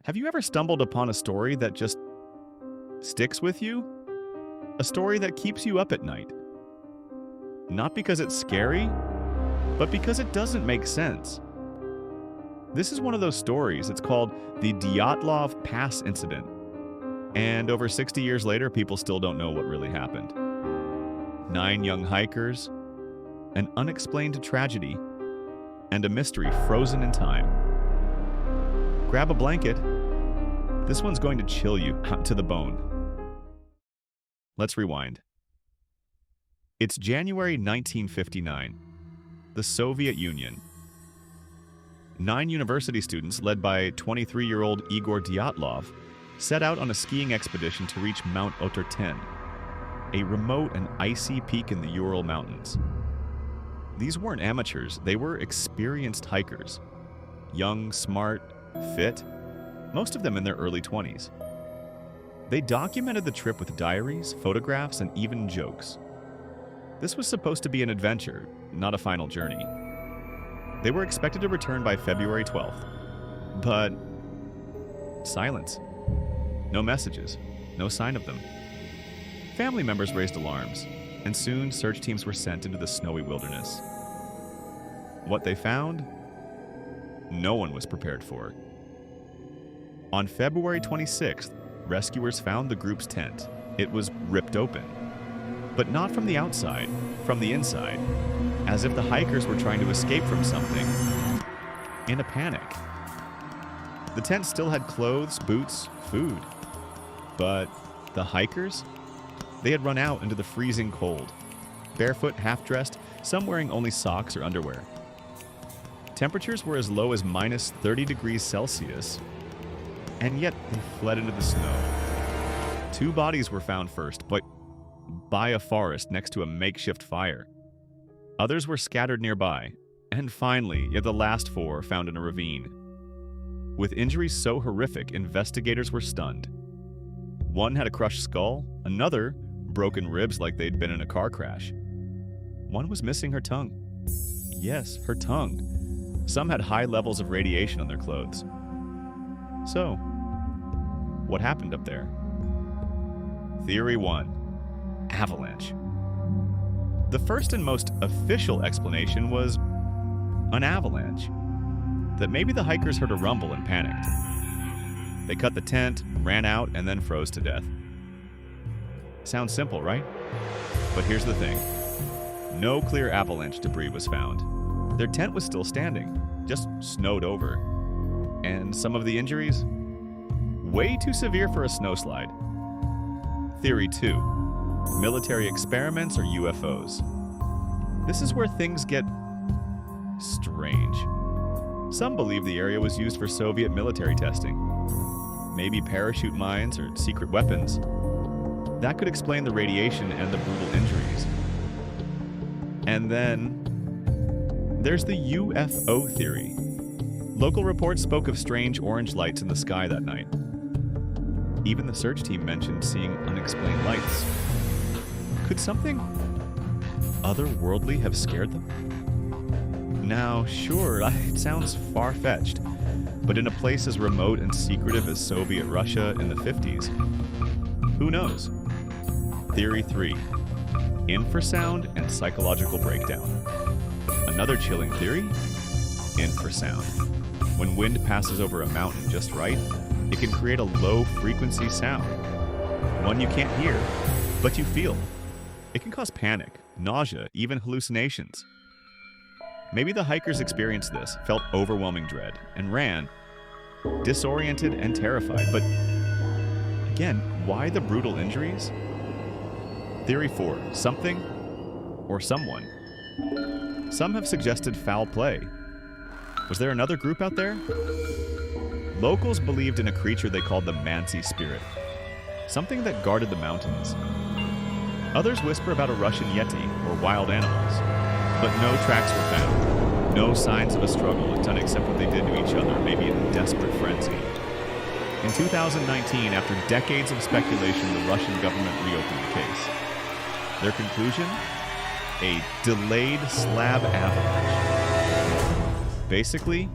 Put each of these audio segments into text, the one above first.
Have you ever stumbled upon a story that just sticks with you? A story that keeps you up at night? Not because it's scary, but because it doesn't make sense. This is one of those stories. It's called the Dyatlov Pass Incident. And over 60 years later, people still don't know what really happened. 9 young hikers, an unexplained tragedy, and a mystery frozen in time. Grab a blanket. This one's going to chill you to the bone. Let's rewind. It's January 1959, the Soviet Union. 9 university students, led by 23-year-old Igor Dyatlov, set out on a skiing expedition to reach Mount Oterten, a remote and icy peak in the Ural Mountains. These weren't amateurs, they were experienced hikers. Young, smart, fit, most of them in their early 20s. They documented the trip with diaries, photographs, and even jokes. This was supposed to be an adventure, not a final journey. They were expected to return by February 12th, but silence. No messages, no sign of them. Family members raised alarms, and soon search teams were sent into the snowy wilderness. What they found, no one was prepared for. On February 26th, rescuers found the group's tent. It was ripped open, but not from the outside, from the inside, as if the hikers were trying to escape from something in a panic. The tent still had clothes, boots, food, but the hikers? They had run out into the freezing cold, barefoot, half-dressed, some wearing only socks or underwear. Temperatures were as low as minus 30 degrees Celsius, and yet they fled into the snow. 2 bodies were found first, but by a forest next to a makeshift fire. Others were scattered nearby, and finally, the last 4 found in a ravine. With injuries so horrific, investigators were stunned. One had a crushed skull, another broken ribs like they'd been in a car crash. One was missing her tongue. Yes, her tongue. Some had high levels of radiation on their clothes. So, what happened up there? Theory 1. Avalanche. The first and most official explanation was an avalanche. That maybe the hikers heard a rumble and panicked. They cut the tent, ran out, and then froze to death. Sounds simple, right? But here's the thing. No clear avalanche debris was found. Their tent was still standing, just snowed over. And some of the injuries? Way too severe for a snowslide. Theory 2. Military experiments or UFOs. This is where things get strange. Some believe the area was used for Soviet military testing. Maybe parachute mines or secret weapons. That could explain the radiation and the brutal injuries. And then there's the UFO theory. Local reports spoke of strange orange lights in the sky that night. Even the search team mentioned seeing unexplained lights. Could something otherworldly have scared them? Now, sure, it sounds far-fetched, but in a place as remote and secretive as Soviet Russia in the 50s, who knows? Theory 3. Infrasound and psychological breakdown. Another chilling theory? Infrasound. When wind passes over a mountain just right, it can create a low-frequency sound. One you can't hear, but you feel. It can cause panic, nausea, even hallucinations. Maybe the hikers experienced this, felt overwhelming dread, and ran, disoriented and terrified. But again, why the brutal injuries? Theory 4. Something or someone. Some have suggested foul play. Was there another group out there? Locals believed in a creature they called the Mansi spirit, something that guarded the mountains. Others whisper about a Russian yeti or wild animals, but no tracks were found. No signs of a struggle done except what they did to each other, maybe in desperate frenzy. In 2019, after decades of speculation, the Russian government reopened the case. Their conclusion? A delayed slab avalanche. Basically,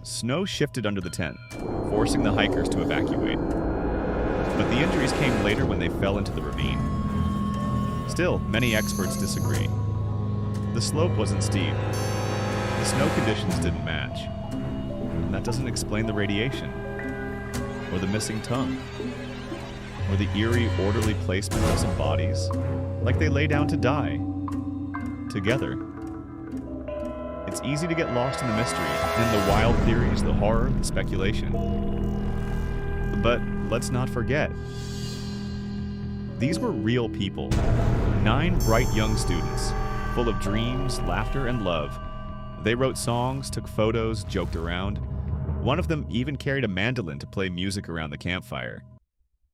snow shifted under the tent, forcing the hikers to evacuate. But the injuries came later when they fell into the ravine. Still, many experts disagree. The slope wasn't steep. The snow conditions didn't match. And that doesn't explain the radiation, or the missing tongue, or the eerie, orderly placement of some bodies, like they lay down to die, together. It's easy to get lost in the mystery, in the wild theories, the horror, the speculation. But let's not forget, these were real people. 9 bright young students, full of dreams, laughter, and love. They wrote songs, took photos, joked around. One of them even carried a mandolin to play music around the campfire.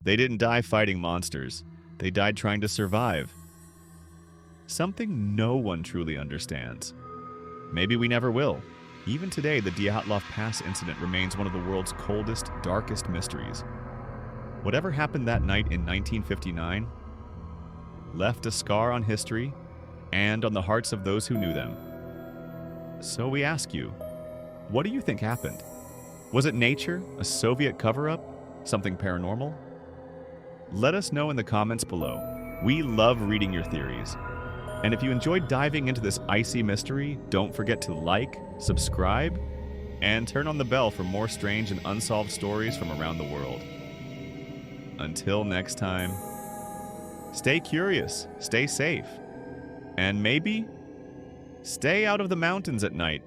They didn't die fighting monsters. They died trying to survive. Something no one truly understands. Maybe we never will. Even today, the Dyatlov Pass incident remains one of the world's coldest, darkest mysteries. Whatever happened that night in 1959 left a scar on history and on the hearts of those who knew them. So we ask you, what do you think happened? Was it nature, a Soviet cover-up, something paranormal? Let us know in the comments below. We love reading your theories. And if you enjoyed diving into this icy mystery, don't forget to like, subscribe, and turn on the bell for more strange and unsolved stories from around the world. Until next time, stay curious, stay safe, and maybe stay out of the mountains at night.